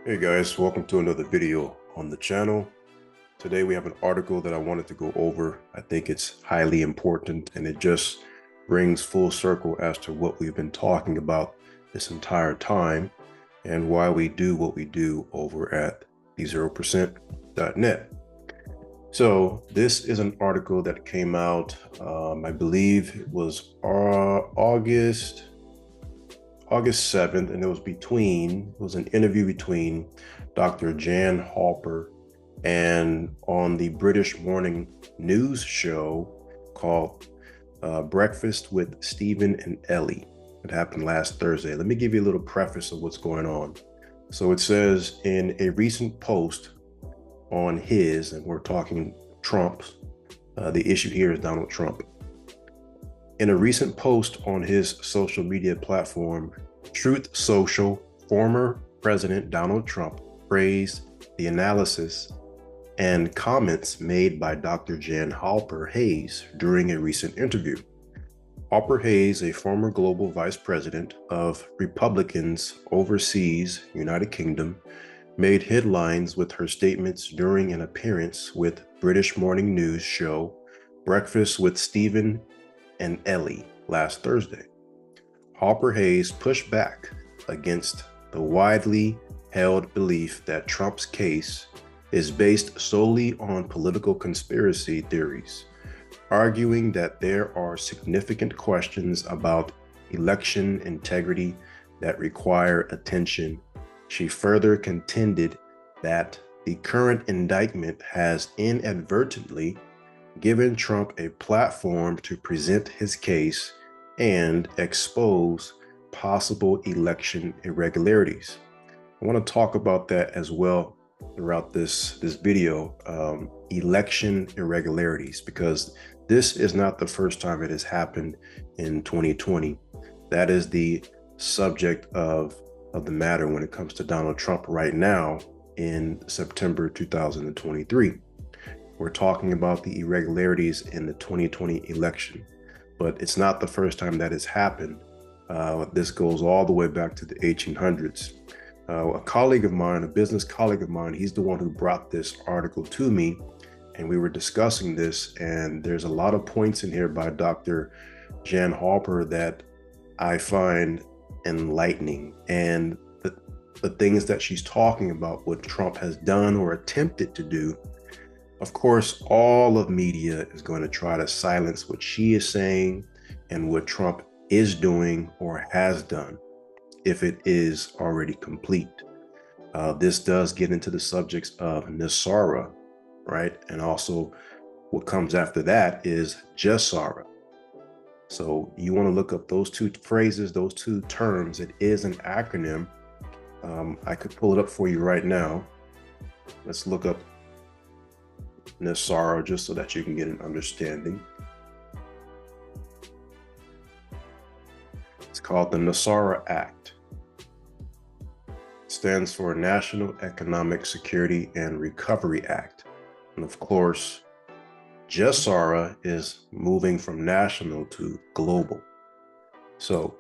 Hey guys, welcome to another video on the channel. Today we have an article that I wanted to go over. I think it's highly important and it just brings full circle as to what we've been talking about this entire time and why we do what we do over at the0%.net. So this is an article that came out, I believe it was August 7th, and it was an interview between Dr. Jan Halper and on the British morning news show called Breakfast with Stephen and Ellie. It happened last Thursday. Let me give you a little preface of what's going on. So it says in a recent post on his, and we're talking Trump's, the issue here is Donald Trump. In a recent post on his social media platform, Truth Social, former President Donald Trump praised the analysis and comments made by Dr. Jan Halper-Hayes during a recent interview. Halper-Hayes, a former global vice president of Republicans overseas, United Kingdom, made headlines with her statements during an appearance with British morning news show Breakfast with Stephen and Ellie last Thursday. Halper-Hayes pushed back against the widely held belief that Trump's case is based solely on political conspiracy theories, arguing that there are significant questions about election integrity that require attention. She further contended that the current indictment has inadvertently given Trump a platform to present his case and expose possible election irregularities. I want to talk about that as well throughout this video, election irregularities, because this is not the first time it has happened in 2020. That is the subject of the matter when it comes to Donald Trump right now in September 2023. We're talking about the irregularities in the 2020 election, but it's not the first time that has happened. This goes all the way back to the 1800s. A colleague of mine, a business colleague of mine, he's the one who brought this article to me, and we were discussing this, and there's a lot of points in here by Dr. Jan Halper that I find enlightening, and the things that she's talking about, what Trump has done or attempted to do. Of course, all of media is going to try to silence what she is saying and what Trump is doing or has done, if it is already complete. This does get into the subjects of Nasara, right? And also what comes after that is Jasara. So you want to look up those two phrases, those two terms. It is an acronym. I could pull it up for you right now. Let's look up Nasara just so that you can get an understanding. It's called the Nasara Act. It stands for National Economic Security and Recovery Act. And of course, Jasara is moving from national to global. So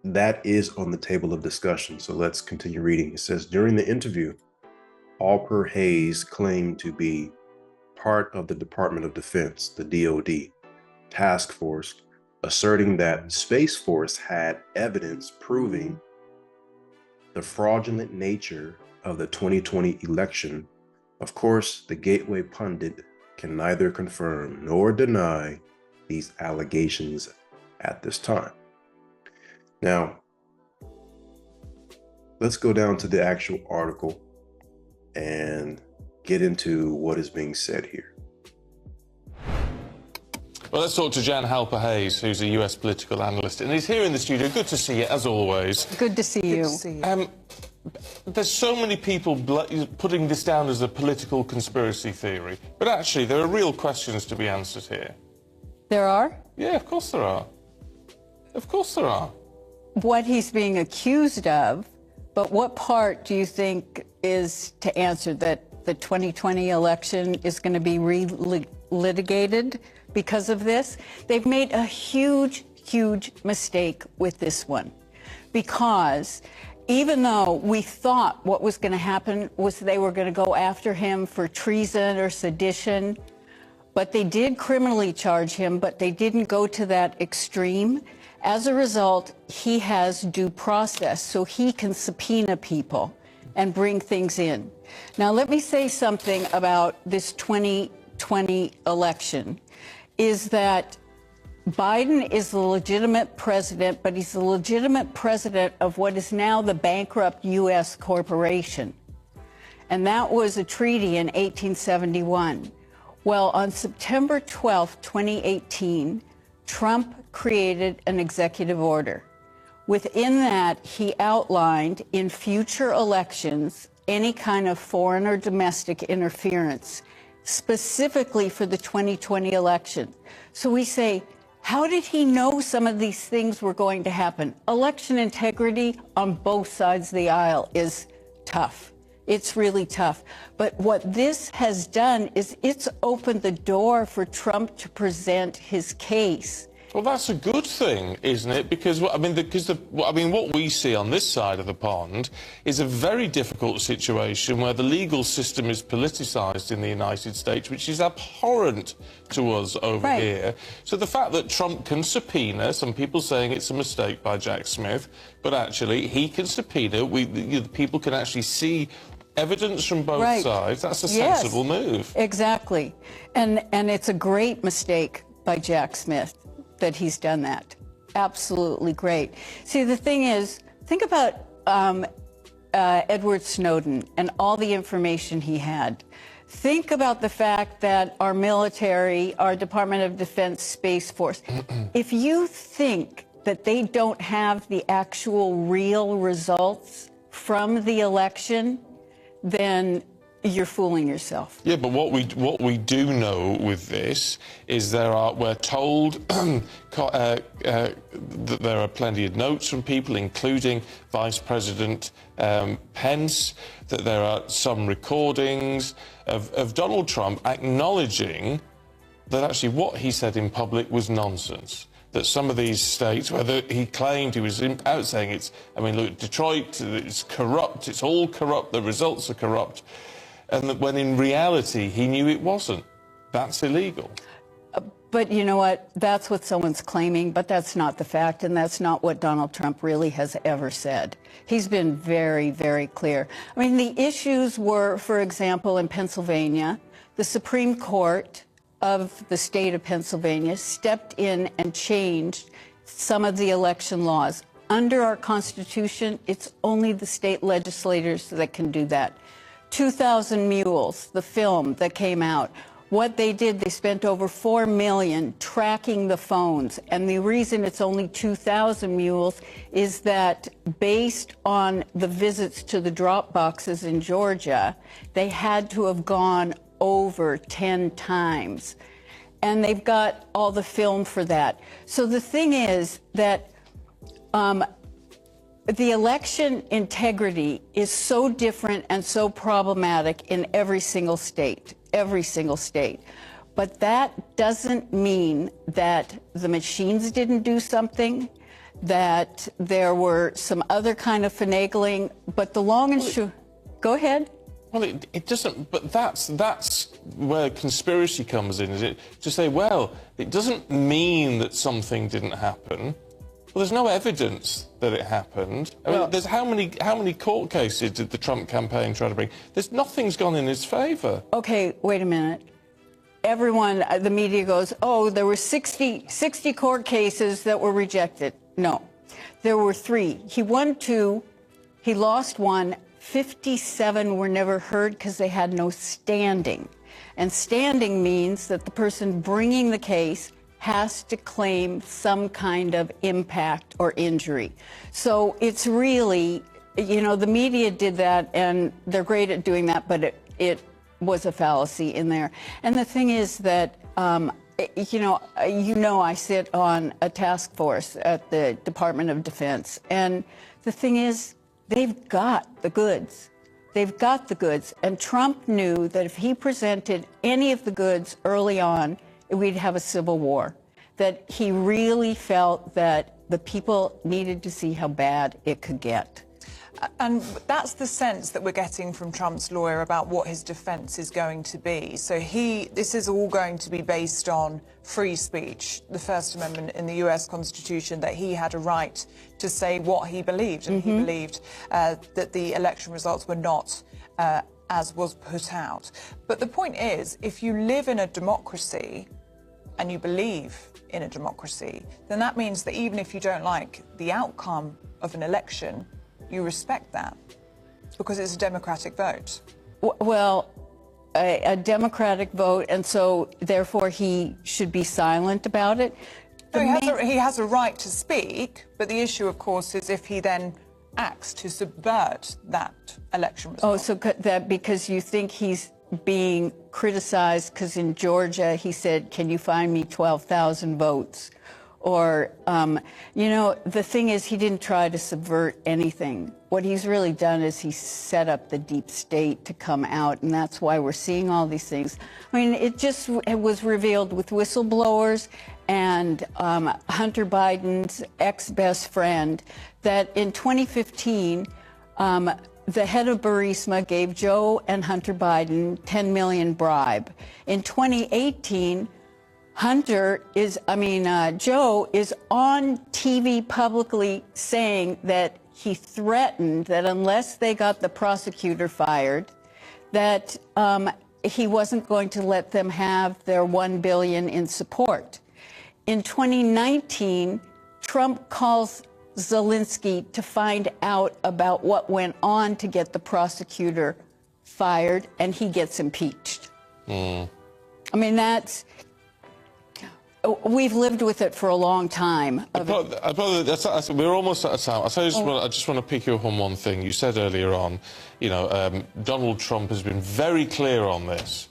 that is on the table of discussion. So let's continue reading. It says, during the interview, Halper-Hayes claimed to be part of the Department of Defense, the DoD, task force, asserting that Space Force had evidence proving the fraudulent nature of the 2020 election. Of course, the Gateway pundit can neither confirm nor deny these allegations at this time. Now, let's go down to the actual article and get into what is being said here. Well, let's talk to Jan Halper-Hayes, who's a US political analyst, and he's here in the studio. Good to see you, as always. Good to see you. There's so many people putting this down as a political conspiracy theory, but actually there are real questions to be answered here. There are? Yeah, of course there are. Of course there are. What he's being accused of, but what part do you think is to answer that the 2020 election is going to be litigated because of this? They've made a huge mistake with this one, because even though we thought what was going to happen was they were going to go after him for treason or sedition, but they did criminally charge him, but they didn't go to that extreme. As a result, he has due process, so he can subpoena people and bring things in. Now, let me say something about this 2020 election, is that Biden is the legitimate president, but he's the legitimate president of what is now the bankrupt U.S. corporation. And that was a treaty in 1871. Well, on September 12, 2018, Trump created an executive order. Within that, he outlined in future elections any kind of foreign or domestic interference, specifically for the 2020 election. So we say, how did he know some of these things were going to happen? Election integrity on both sides of the aisle is tough. It's really tough. But what this has done is it's opened the door for Trump to present his case. Well, that's a good thing, isn't it? Because what we see on this side of the pond is a very difficult situation where the legal system is politicised in the United States, which is abhorrent to us over here. So the fact that Trump can subpoena, some people saying it's a mistake by Jack Smith, but actually he can subpoena, people can actually see evidence from both sides. That's a sensible move. Exactly. And it's a great mistake by Jack Smith that he's done that. Absolutely great. See, the thing is, think about Edward Snowden and all the information he had. Think about the fact that our military, our Department of Defense Space Force, if you think that they don't have the actual real results from the election, then you're fooling yourself. Yeah, but what we do know with this is we're told that there are plenty of notes from people, including Vice President Pence, that there are some recordings of Donald Trump acknowledging that actually what he said in public was nonsense. That some of these states, whether he claimed he was out saying look, Detroit, it's corrupt, it's all corrupt, the results are corrupt. And that when in reality he knew it wasn't. That's illegal. But you know what? That's what someone's claiming, but that's not the fact, and that's not what Donald Trump really has ever said. He's been very, very clear. I mean, the issues were, for example, in Pennsylvania, the Supreme Court of the state of Pennsylvania stepped in and changed some of the election laws. Under our Constitution, it's only the state legislators that can do that. 2,000 Mules, the film that came out, what they did, they spent over $4 million tracking the phones. And the reason it's only 2,000 mules is that based on the visits to the drop boxes in Georgia, they had to have gone over 10 times. And they've got all the film for that. So the thing is that the election integrity is so different and so problematic in every single state. But that doesn't mean that the machines didn't do something, that there were some other kind of finagling, but the long and short... Go ahead. Well, it doesn't, but that's where conspiracy comes in, is it? To say, well, it doesn't mean that something didn't happen. Well, there's no evidence that it happened. I mean, there's how many court cases did the Trump campaign try to bring? Nothing's gone in his favour. Okay, wait a minute. Everyone, the media goes, oh, there were 60 court cases that were rejected. No, there were 3. He won 2, he lost 1, 57 were never heard because they had no standing. And standing means that the person bringing the case has to claim some kind of impact or injury. So it's really, the media did that, and they're great at doing that, but it was a fallacy in there. And the thing is that, I sit on a task force at the Department of Defense, and the thing is, they've got the goods. They've got the goods, and Trump knew that if he presented any of the goods early on, we'd have a civil war, that he really felt that the people needed to see how bad it could get. And that's the sense that we're getting from Trump's lawyer about what his defence is going to be. So this is all going to be based on free speech, the First Amendment in the US Constitution, that he had a right to say what he believed, and he believed that the election results were not as was put out. But the point is, if you live in a democracy and you believe in a democracy, then that means that even if you don't like the outcome of an election, you respect that because it's a democratic vote. Well, a democratic vote, and so therefore he should be silent about it. No, he has a right to speak, but the issue, of course, is if he then acts to subvert that election result. Oh, so that because you think he's being criticized because in Georgia he said, can you find me 12,000 votes? Or, you know, the thing is, he didn't try to subvert anything. What he's really done is he set up the deep state to come out, and that's why we're seeing all these things. I mean, it was revealed with whistleblowers and Hunter Biden's ex-best friend that in 2015, the head of Burisma gave Joe and Hunter Biden $10 million bribe. In 2018, Joe is on TV publicly saying that he threatened that unless they got the prosecutor fired, that he wasn't going to let them have their $1 billion in support. In 2019, Trump calls Zelensky to find out about what went on to get the prosecutor fired, and he gets impeached. I mean, we've lived with it for a long time. We're almost out of time. I just want to pick you up on one thing. You said earlier on, you know, Donald Trump has been very clear on this.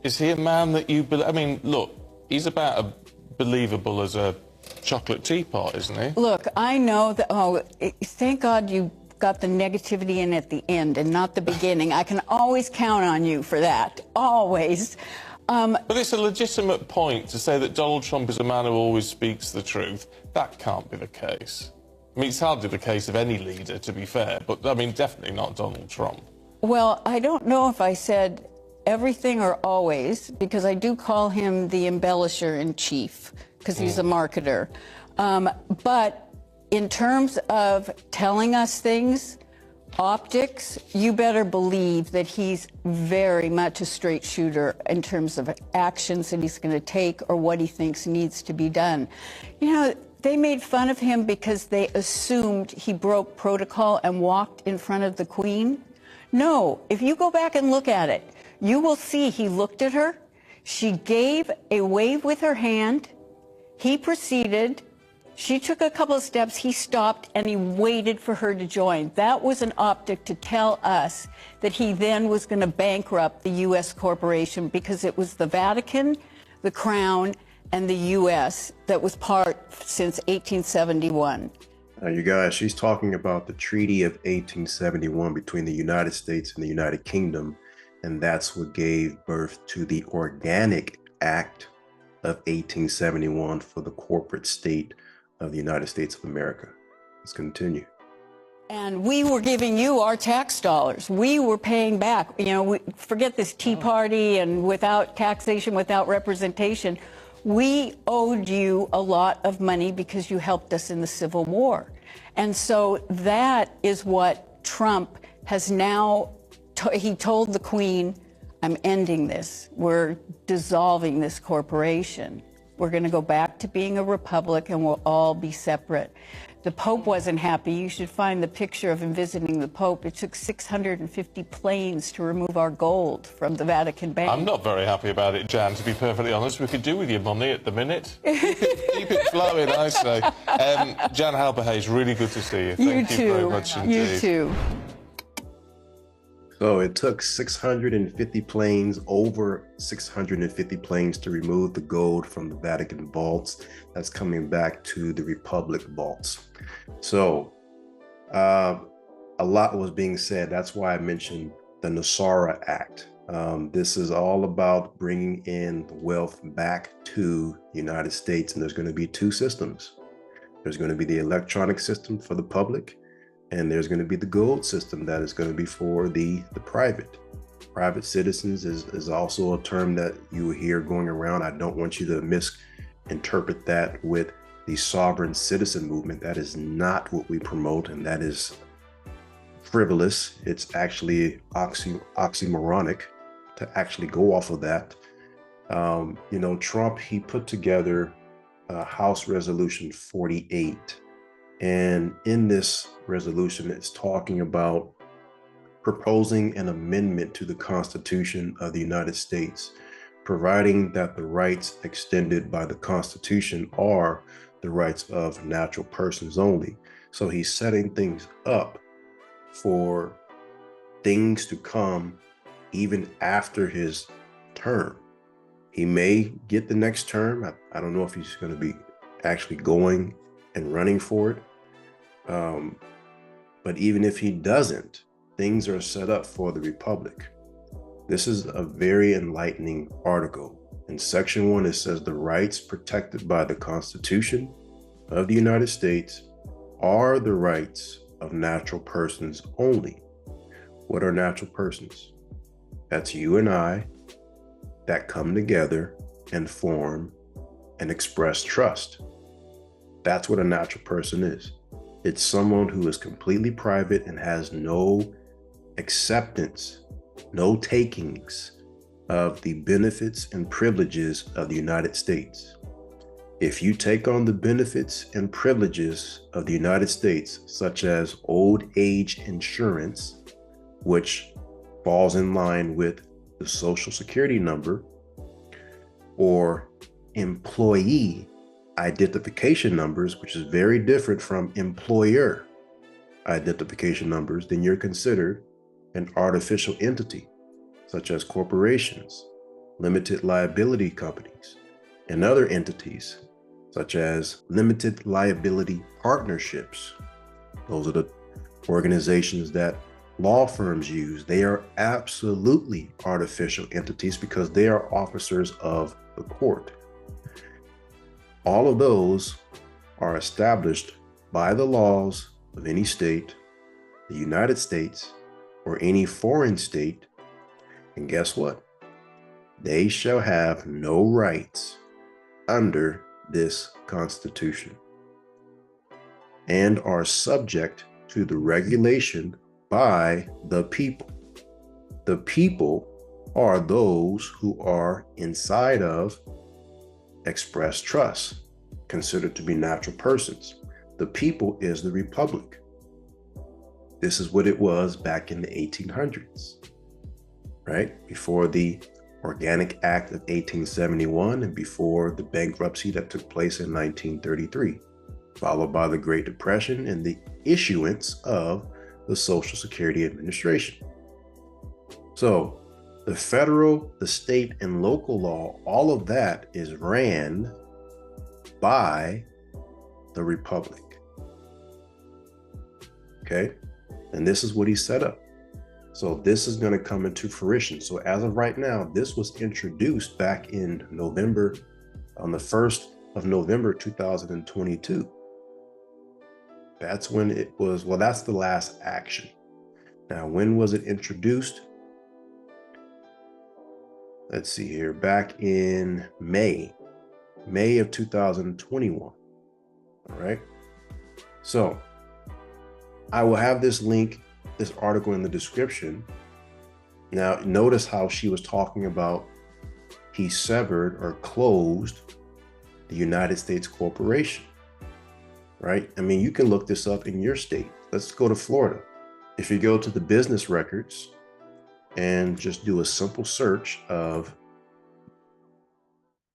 Is he a man that you believe? I mean, look, he's about as believable as a chocolate teapot, isn't he? Look, I know that, thank God you got the negativity in at the end and not the beginning. I can always count on you for that, always. But it's a legitimate point to say that Donald Trump is a man who always speaks the truth. That can't be the case. I mean, it's hardly the case of any leader, to be fair, but, I mean, definitely not Donald Trump. Well, I don't know if I said everything or always, because I do call him the embellisher-in-chief, because he's a marketer. But in terms of telling us things, optics, you better believe that he's very much a straight shooter in terms of actions that he's going to take or what he thinks needs to be done. You know, they made fun of him because they assumed he broke protocol and walked in front of the Queen. No, if you go back and look at it, you will see he looked at her. She gave a wave with her hand. He proceeded. She took a couple of steps, he stopped, and he waited for her to join. That was an optic to tell us that he then was going to bankrupt the U.S. corporation because it was the Vatican, the Crown, and the U.S. that was part since 1871. Now, you guys, she's talking about the Treaty of 1871 between the United States and the United Kingdom, and that's what gave birth to the Organic Act of 1871 for the corporate state of the United States of America. Let's continue. And we were giving you our tax dollars. We were paying back. You know, forget this Tea Party and without taxation, without representation. We owed you a lot of money because you helped us in the Civil War. And so that is what Trump has now, he told the Queen, I'm ending this. We're dissolving this corporation. We're going to go back to being a republic and we'll all be separate. The Pope wasn't happy. You should find the picture of him visiting the Pope. It took 650 planes to remove our gold from the Vatican Bank. I'm not very happy about it, Jan, to be perfectly honest. We could do with your money at the minute. Keep it flowing, I say. Jan Halper-Hayes, really good to see you. Thank you very much indeed. You too. So it took 650 planes, over 650 planes to remove the gold from the Vatican vaults. That's coming back to the Republic vaults. So a lot was being said. That's why I mentioned the Nasara Act. This is all about bringing in the wealth back to the United States. And there's going to be two systems. There's going to be the electronic system for the public, And there's going to be the gold system that is going to be for the private. Private citizens is also a term that you hear going around. I don't want you to misinterpret that with the sovereign citizen movement. That is not what we promote, and that is frivolous. It's actually oxymoronic to actually go off of that. Trump, he put together House Resolution 48. And in this resolution, it's talking about proposing an amendment to the Constitution of the United States, providing that the rights extended by the Constitution are the rights of natural persons only. So he's setting things up for things to come even after his term. He may get the next term. I don't know if he's going to be actually going and running for it. But even if he doesn't, things are set up for the Republic. This is a very enlightening article. In Section 1, it says the rights protected by the Constitution of the United States are the rights of natural persons only. What are natural persons? That's you and I that come together and form and express trust. That's what a natural person is. It's someone who is completely private and has no acceptance, no takings of the benefits and privileges of the United States. If you take on the benefits and privileges of the United States, such as old age insurance, which falls in line with the Social Security number, or employee identification numbers, which is very different from employer identification numbers, then you're considered an artificial entity, such as corporations, limited liability companies, and other entities, such as limited liability partnerships. Those are the organizations that law firms use. They are absolutely artificial entities because they are officers of the court. All of those are established by the laws of any state, the United States, or any foreign state. And guess what? They shall have no rights under this Constitution and are subject to the regulation by the people. The people are those who are inside of express trust, considered to be natural persons. The people is the Republic. This is what it was back in the 1800s, right? Before the Organic Act of 1871 and before the bankruptcy that took place in 1933, followed by the Great Depression and the issuance of the Social Security Administration. So the federal, the state, and local law, all of that is ran by the Republic. Okay? And this is what he set up. So this is going to come into fruition. So as of right now, this was introduced back in November, on the 1st of November, 2022. That's when it was, well, that's the last action. Now, when was it introduced? Let's see here, back in May of 2021. All right. So I will have this link, this article in the description. Now, notice how she was talking about he severed or closed the United States Corporation, right? I mean, you can look this up in your state. Let's go to Florida. If you go to the business records and just do a simple search of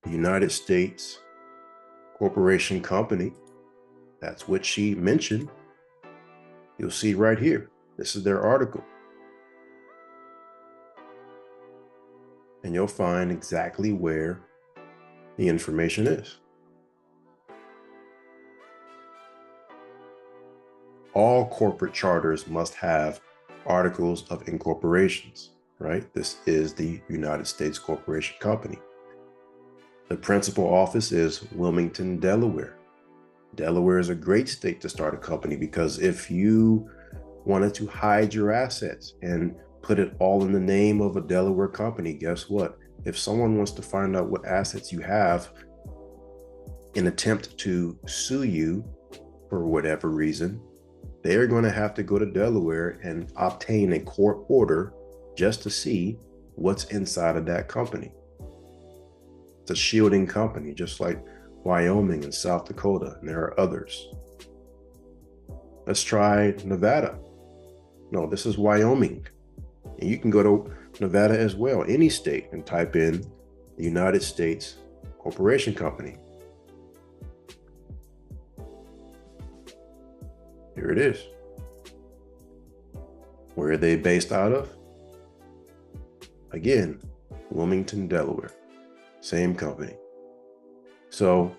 the United States Corporation Company, that's what she mentioned. You'll see right here. This is their article. And you'll find exactly where the information is. All corporate charters must have articles of incorporations, right? This is the United States Corporation Company. The principal office is Wilmington, Delaware. Delaware is a great state to start a company because if you wanted to hide your assets and put it all in the name of a Delaware company, guess what? If someone wants to find out what assets you have in attempt to sue you for whatever reason, they're going to have to go to Delaware and obtain a court order just to see what's inside of that company. It's a shielding company, just like Wyoming and South Dakota, and there are others. Let's try Nevada. No, this is Wyoming. And you can go to Nevada as well, any state, and type in the United States Corporation Company. Here it is. Where are they based out of? Again, Wilmington, Delaware. Same company. So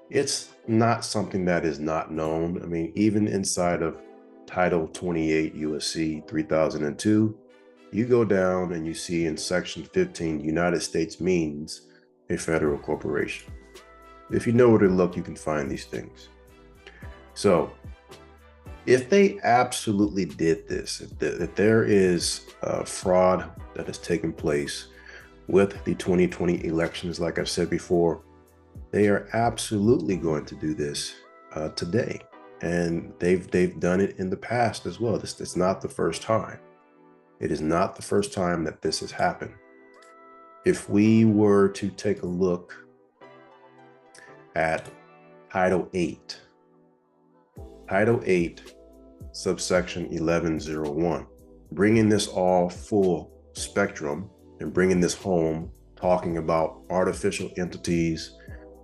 it's not something that is not known. I mean, even inside of Title 28 U.S.C. 3002, you go down and you see in Section 15, United States means a federal corporation. If you know where to look, you can find these things. So if they absolutely did this, if there is fraud that has taken place with the 2020 elections, like I've said before, they are absolutely going to do this today. And they've done it in the past as well. It's not the first time. It is not the first time that this has happened. If we were to take a look at Title 8, subsection 1101, bringing this all full spectrum and bringing this home, talking about artificial entities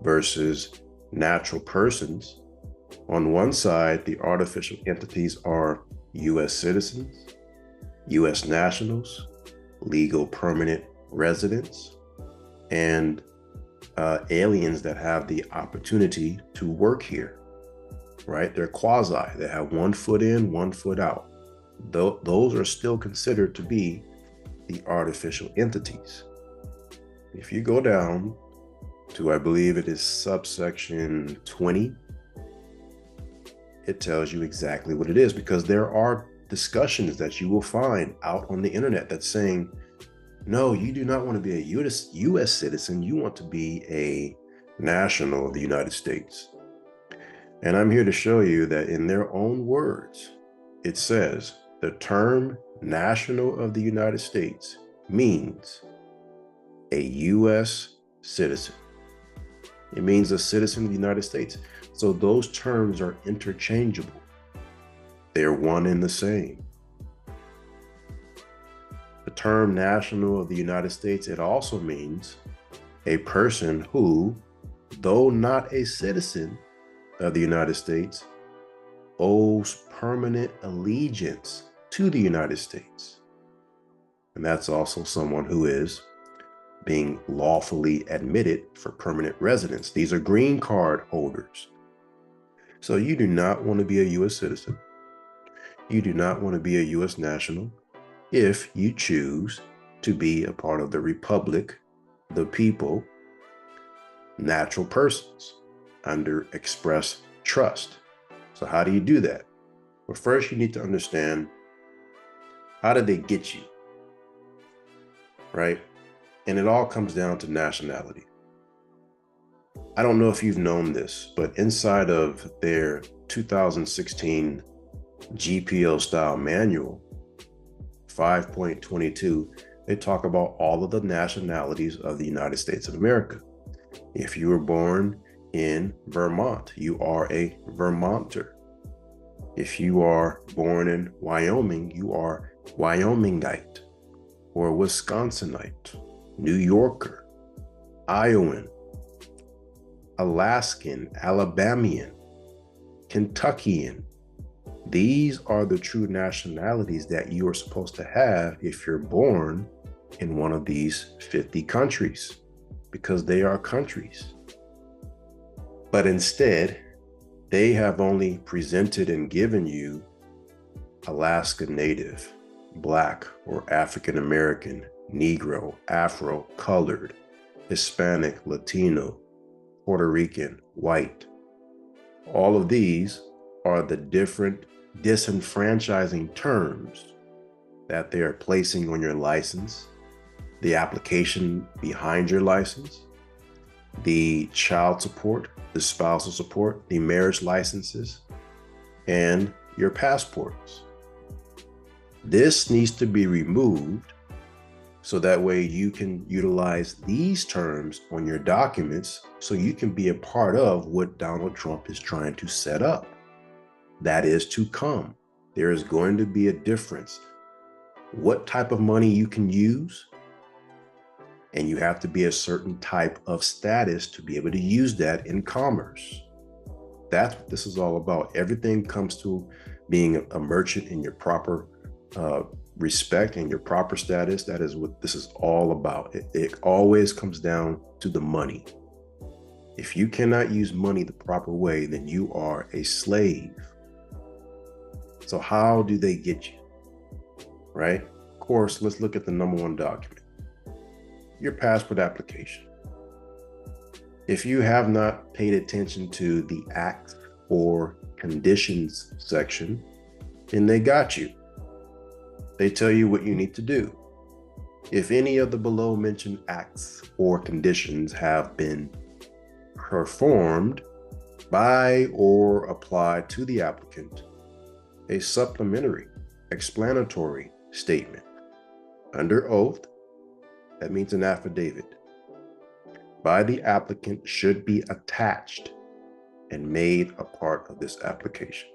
versus natural persons. On one side, the artificial entities are U.S. citizens, U.S. nationals, legal permanent residents, and aliens that have the opportunity to work here, right? They're quasi, they have 1 foot in, 1 foot out. Those are still considered to be the artificial entities. If you go down to, I believe it is subsection 20, it tells you exactly what it is, because there are discussions that you will find out on the internet that's saying, no, you do not want to be a U.S. citizen. You want to be a national of the United States. And I'm here to show you that in their own words, it says the term national of the United States means a U.S. citizen. It means a citizen of the United States. So those terms are interchangeable. They're one and the same. The term national of the United States, it also means a person who, though not a citizen of the United States, owes permanent allegiance to the United States. And that's also someone who is being lawfully admitted for permanent residence. These are green card holders. So you do not want to be a U.S. citizen. You do not want to be a U.S. national if you choose to be a part of the Republic, the people, natural persons under express trust. So how do you do that? Well, first you need to understand, how did they get you, right? And it all comes down to nationality. I don't know if you've known this, but inside of their 2016 GPO style manual, 5.22, they talk about all of the nationalities of the United States of America. If you were born in Vermont, you are a Vermonter. If you are born in Wyoming, you are Wyomingite or Wisconsinite, New Yorker, Iowan, Alaskan, Alabamian, Kentuckian. These are the true nationalities that you are supposed to have if you're born in one of these 50 countries, because they are countries. But instead, they have only presented and given you Alaska Native, Black or African American, Negro, Afro, Colored, Hispanic, Latino, Puerto Rican, White. All of these are the different disenfranchising terms that they are placing on your license, the application behind your license, the child support, the spousal support, the marriage licenses, and your passports. This needs to be removed so that way you can utilize these terms on your documents so you can be a part of what Donald Trump is trying to set up. That is to come. There is going to be a difference. What type of money you can use, and you have to be a certain type of status to be able to use that in commerce. That's what this is all about. Everything comes to being a merchant in your proper respect and your proper status. That is what this is all about. It always comes down to the money. If you cannot use money the proper way, then you are a slave. So how do they get you? Right? Of course, let's look at the number one document, your passport application. If you have not paid attention to the acts or conditions section, then they got you. They tell you what you need to do. If any of the below mentioned acts or conditions have been performed by or applied to the applicant, a supplementary explanatory statement under oath, that means an affidavit, by the applicant should be attached and made a part of this application.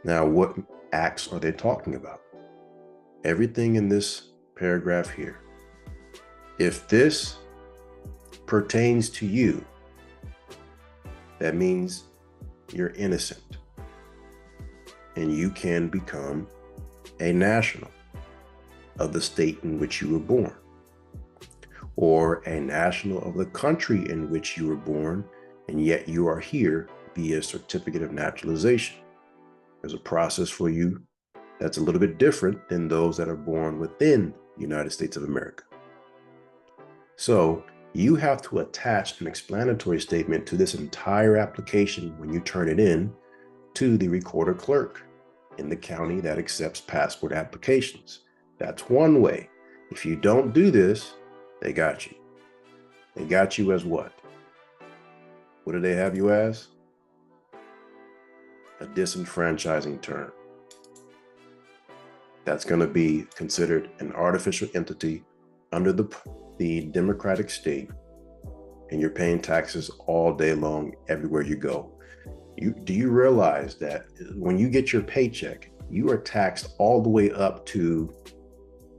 Now, what acts are they talking about? Everything in this paragraph here. If this pertains to you, that means you're innocent and you can become a national of the state in which you were born, or a national of the country in which you were born, and yet you are here via certificate of naturalization. There's a process for you that's a little bit different than those that are born within the United States of America. So you have to attach an explanatory statement to this entire application when you turn it in to the recorder clerk in the county that accepts passport applications. That's one way. If you don't do this, they got you. They got you as what? What do they have you as? A disenfranchising term. That's going to be considered an artificial entity under the democratic state, and you're paying taxes all day long everywhere you go. Do you realize that when you get your paycheck, you are taxed all the way up to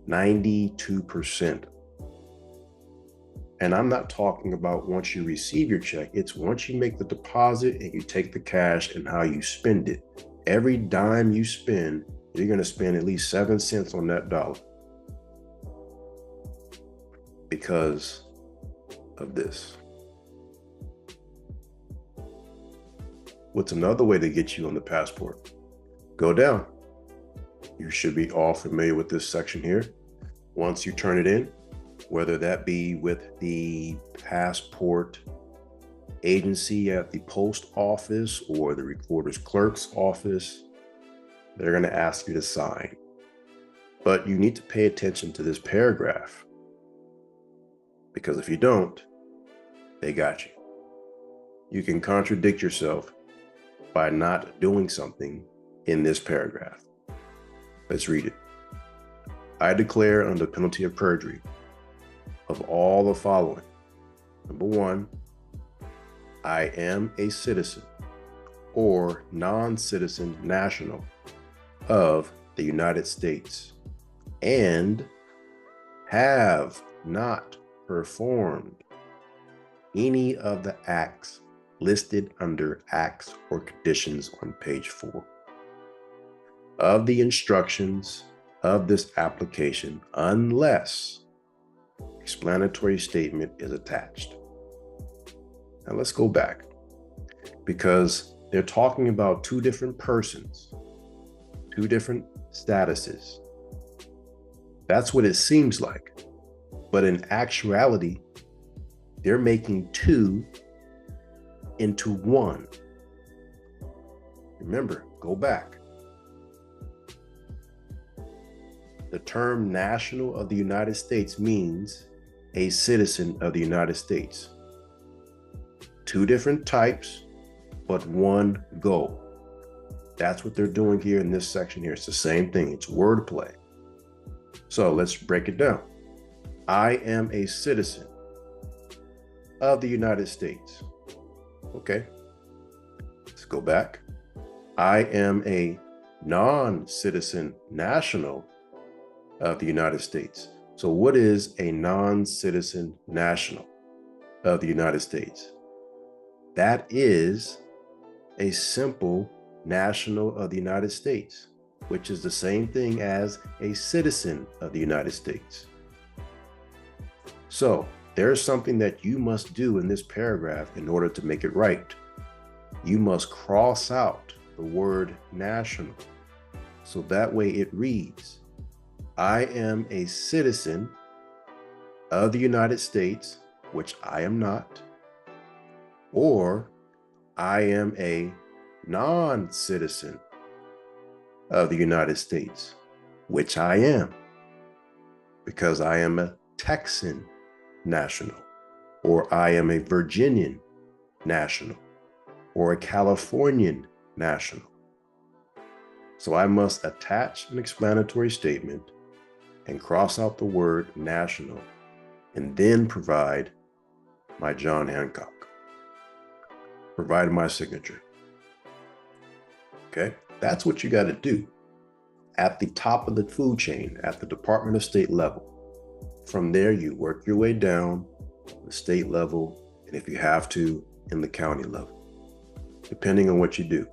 92%? And I'm not talking about once you receive your check. It's once you make the deposit and you take the cash and how you spend it. Every dime you spend, you're going to spend at least 7 cents on that dollar because of this. What's another way to get you on the passport? Go down. You should be all familiar with this section here. Once you turn it in, whether that be with the passport agency at the post office or the recorder's clerk's office, they're going to ask you to sign. But you need to pay attention to this paragraph, because if you don't, they got you. You can contradict yourself by not doing something in this paragraph. Let's read it. I declare under penalty of perjury of all the following. Number one, I am a citizen or non-citizen national of the United States and have not performed any of the acts listed under acts or conditions on page 4 of the instructions of this application unless explanatory statement is attached. Now let's go back, because they're talking about two different persons, two different statuses. That's what it seems like. But in actuality, they're making two into one. Remember, go back. The term national of the United States means a citizen of the United States. Two different types, but one goal. That's what they're doing here in this section here. It's the same thing. It's wordplay. So let's break it down. I am a citizen of the United States. Okay. Let's go back. I am a non-citizen national of the United States. So what is a non-citizen national of the United States? That is a simple national of the United States, which is the same thing as a citizen of the United States. So there's something that you must do in this paragraph in order to make it right. You must cross out the word national. So that way it reads, I am a citizen of the United States, which I am not, or I am a non-citizen of the United States, which I am, because I am a Texan national, or I am a Virginian national, or a Californian national. So I must attach an explanatory statement and cross out the word national, and then provide my John Hancock, provide my signature. Okay, that's what you got to do at the top of the food chain, at the Department of State level. From there, you work your way down the state level, and if you have to, in the county level, depending on what you do.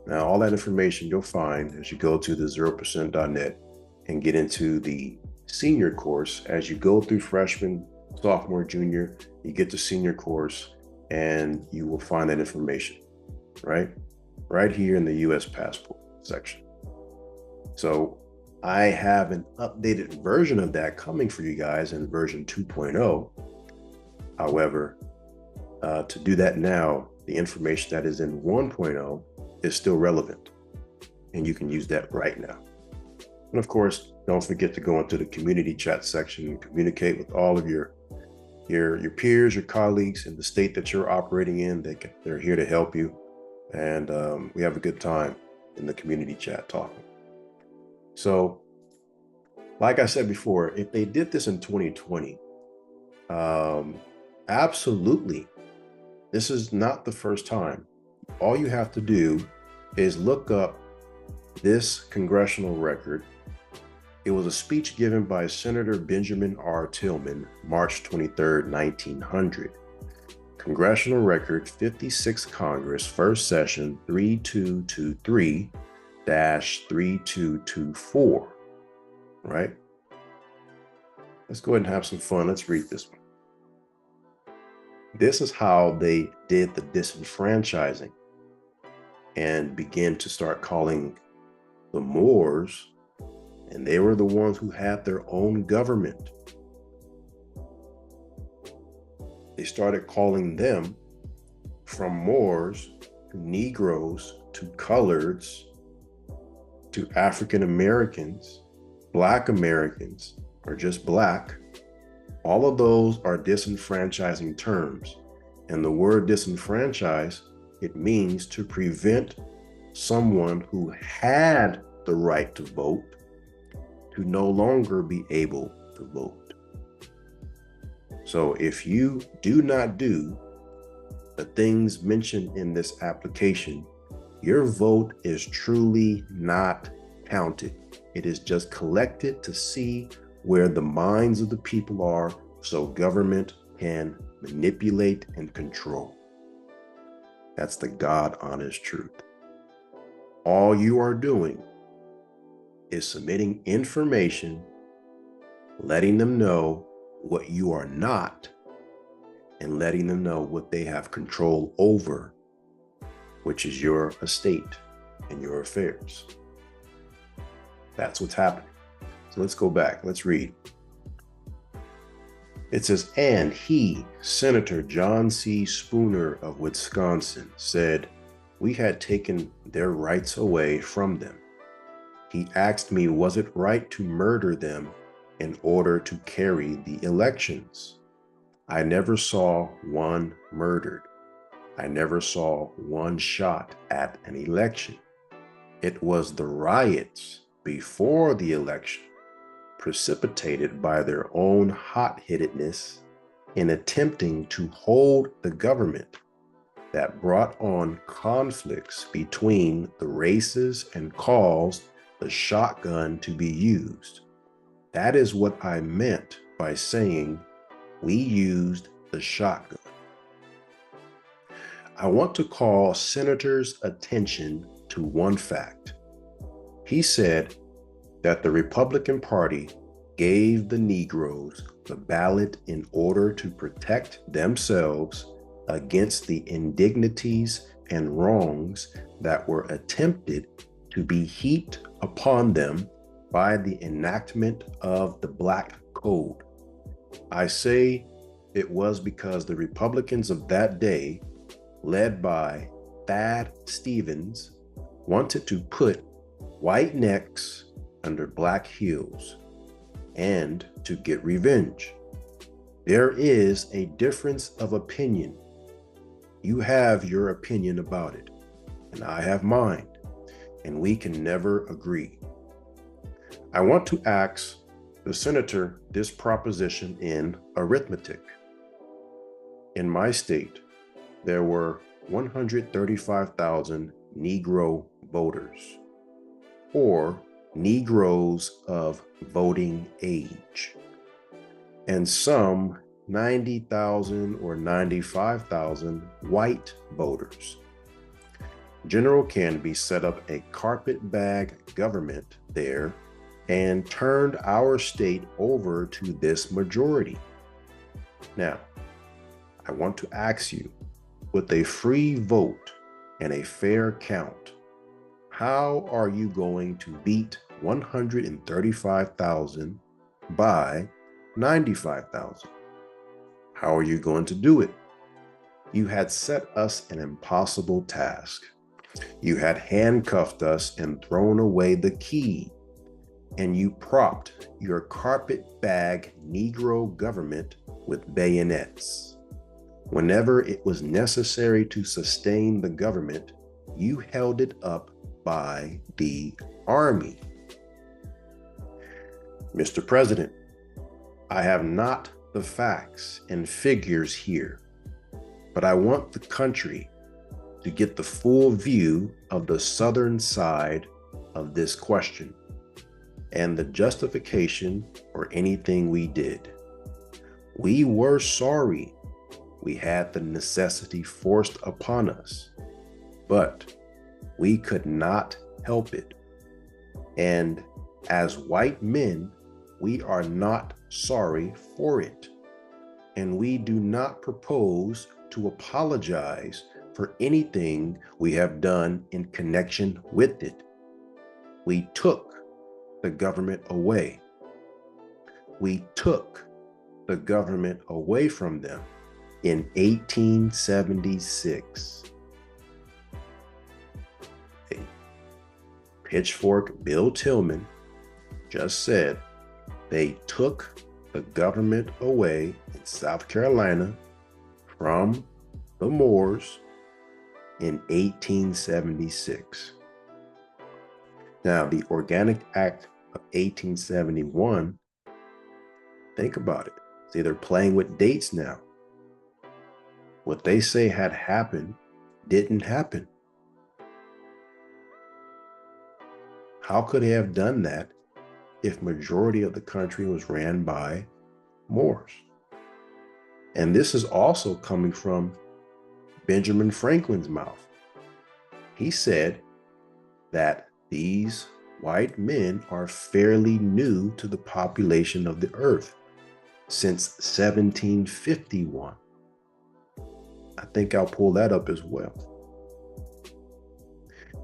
Now, all that information you'll find as you go to the 0%.net and get into the senior course. As you go through freshman, sophomore, junior, you get to senior course, and you will find that information, right here in the U.S. passport section. So I have an updated version of that coming for you guys in version 2.0. However, to do that now, the information that is in 1.0 is still relevant, and you can use that right now. And of course, don't forget to go into the community chat section and communicate with all of your peers, your colleagues in the state that you're operating in. They're here to help you, and we have a good time in the community chat talking. So, like I said before, if they did this in 2020, absolutely, this is not the first time. All you have to do is look up this congressional record. It was a speech given by Senator Benjamin R. Tillman, March 23rd, 1900. Congressional Record 56 Congress, First Session 3223-3224, right? Let's go ahead and have some fun. Let's read this one. This is how they did the disenfranchising and began to start calling the Moors, and they were the ones who had their own government. They started calling them, from Moors to Negroes to coloreds to African Americans, Black Americans, or just Black. All of those are disenfranchising terms. And the word disenfranchise, it means to prevent someone who had the right to vote to no longer be able to vote. So if you do not do the things mentioned in this application, your vote is truly not counted. It is just collected to see where the minds of the people are, so government can manipulate and control. That's the God honest truth. All you are doing is submitting information, letting them know what you are not, and letting them know what they have control over, which is your estate and your affairs. That's what's happening. So let's go back. Let's read. It says, and he, Senator John C. Spooner of Wisconsin, said, we had taken their rights away from them. He asked me, was it right to murder them in order to carry the elections? I never saw one murdered. I never saw one shot at an election. It was the riots before the election, precipitated by their own hot-headedness in attempting to hold the government, that brought on conflicts between the races and caused the shotgun to be used. That is what I meant by saying we used the shotgun. I want to call senators' attention to one fact. He said that the Republican Party gave the Negroes the ballot in order to protect themselves against the indignities and wrongs that were attempted to be heaped upon them by the enactment of the Black Code. I say it was because the Republicans of that day, led by Thad Stevens, wanted to put white necks under black heels and to get revenge. There is a difference of opinion. You have your opinion about it, and I have mine, and we can never agree. I want to ask the senator this proposition in arithmetic. In my state, there were 135,000 Negro voters, or Negroes of voting age, and some 90,000 or 95,000 white voters. General Canby set up a carpetbag government there and turned our state over to this majority. Now, I want to ask you, with a free vote and a fair count, how are you going to beat 135,000 by 95,000? How are you going to do it? You had set us an impossible task. You had handcuffed us and thrown away the key, and you propped your carpetbag Negro government with bayonets. Whenever it was necessary to sustain the government, you held it up by the army. Mr. President, I have not the facts and figures here, but I want the country to get the full view of the Southern side of this question and the justification for anything we did. We were sorry we had the necessity forced upon us, but we could not help it. And as white men, we are not sorry for it. And we do not propose to apologize for anything we have done in connection with it. We took the government away. We took the government away from them in 1876. Pitchfork Bill Tillman just said they took the government away in South Carolina from the Moors in 1876. Now, the Organic Act of 1871, think about it. See, they're playing with dates now. What they say had happened didn't happen. How could they have done that if majority of the country was ran by Moors? And this is also coming from Benjamin Franklin's mouth. He said that these white men are fairly new to the population of the earth since 1751. I think I'll pull that up as well.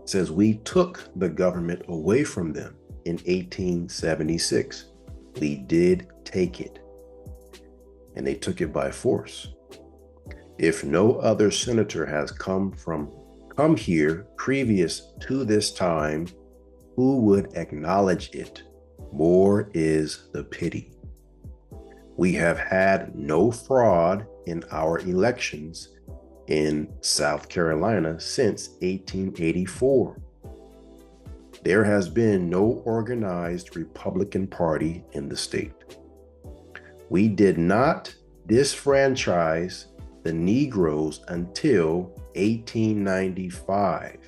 It says we took the government away from them in 1876. We did take it, and they took it by force. If no other senator has come here previous to this time who would acknowledge it. More is the pity. We have had no fraud in our elections in South Carolina since 1884. There has been no organized Republican Party in the state. We did not disfranchise the Negroes until 1895.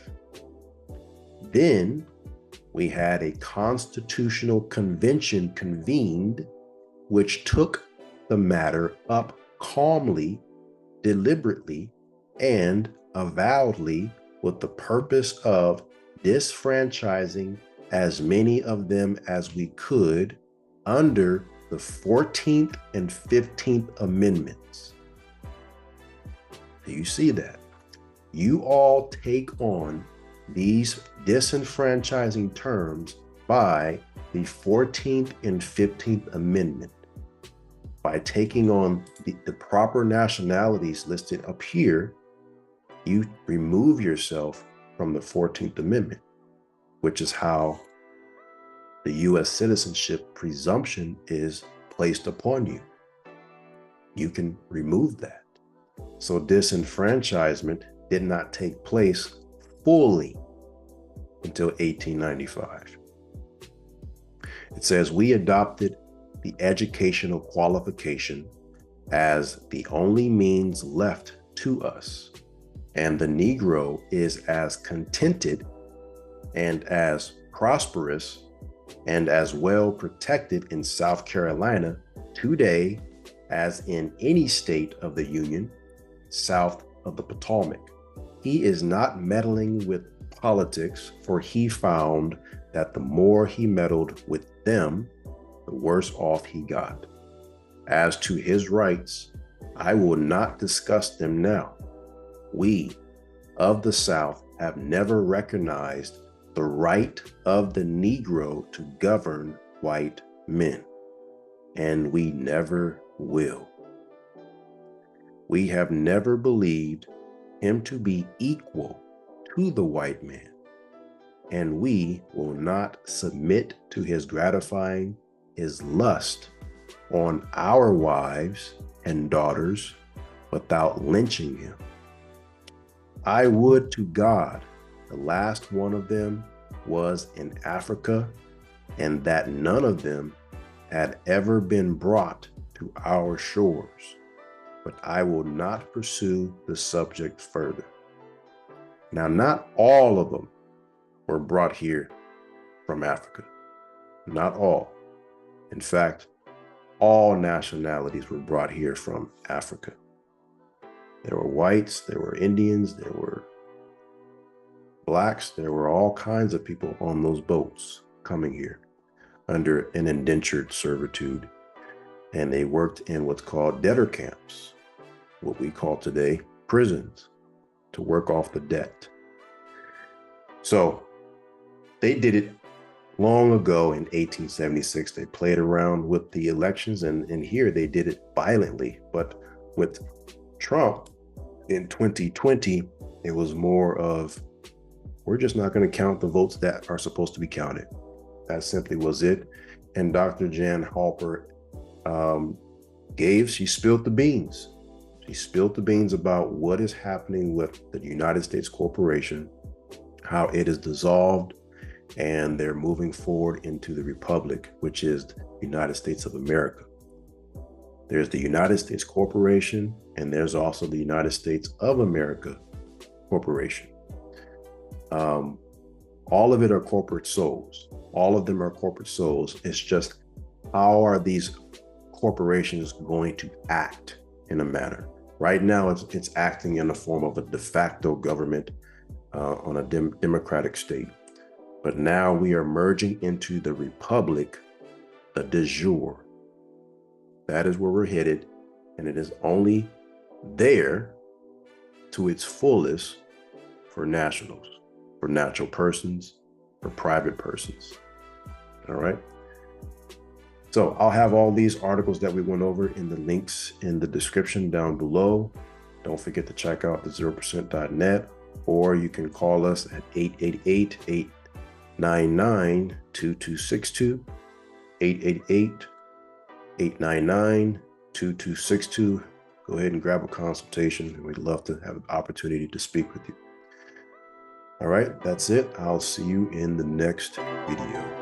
Then we had a constitutional convention convened, which took the matter up calmly, deliberately, and avowedly with the purpose of disfranchising as many of them as we could under the 14th and 15th Amendments. Do you see that? You all take on these disenfranchising terms by the 14th and 15th Amendment. By taking on the proper nationalities listed up here, you remove yourself from the 14th Amendment, which is how the U.S. citizenship presumption is placed upon you. You can remove that. So disenfranchisement did not take place fully until 1895. It says, we adopted the educational qualification as the only means left to us, and the Negro is as contented and as prosperous and as well protected in South Carolina today as in any state of the Union south of the Potomac. He is not meddling with politics, for he found that the more he meddled with them, the worse off he got. As to his rights, I will not discuss them now. We of the South have never recognized the right of the Negro to govern white men, and we never will. We have never believed him to be equal to the white man, and we will not submit to his gratifying his lust on our wives and daughters without lynching him. I would to God the last one of them was in Africa, and that none of them had ever been brought to our shores, but I will not pursue the subject further. Now, not all of them were brought here from Africa. Not all. In fact, all nationalities were brought here from Africa. There were whites, there were Indians, there were blacks, there were all kinds of people on those boats coming here under an indentured servitude. And they worked in what's called debtor camps, what we call today prisons, to work off the debt. So they did it long ago in 1876. They played around with the elections, and here they did it violently. But with Trump in 2020, it was more of, we're just not going to count the votes that are supposed to be counted. That simply was it. And Dr. Jan Halper she spilled the beans. She spilled the beans about what is happening with the United States corporation, how it is dissolved, and they're moving forward into the Republic, which is the United States of America. There's the United States Corporation, and there's also the United States of America Corporation. All of it are corporate souls. All of them are corporate souls. It's just, how are these corporations going to act in a manner? Right now, it's acting in the form of a de facto government on a democratic state. But now we are merging into the republic, the de jure. That is where we're headed, and it is only there to its fullest for nationals, for natural persons, for private persons. All right. So I'll have all these articles that we went over in the links in the description down below. Don't forget to check out the 0%.net, or you can call us at 888-899-1000. 888-899-2262, 888-899-2262. Go ahead and grab a consultation. We'd love to have an opportunity to speak with you. All right, that's it. I'll see you in the next video.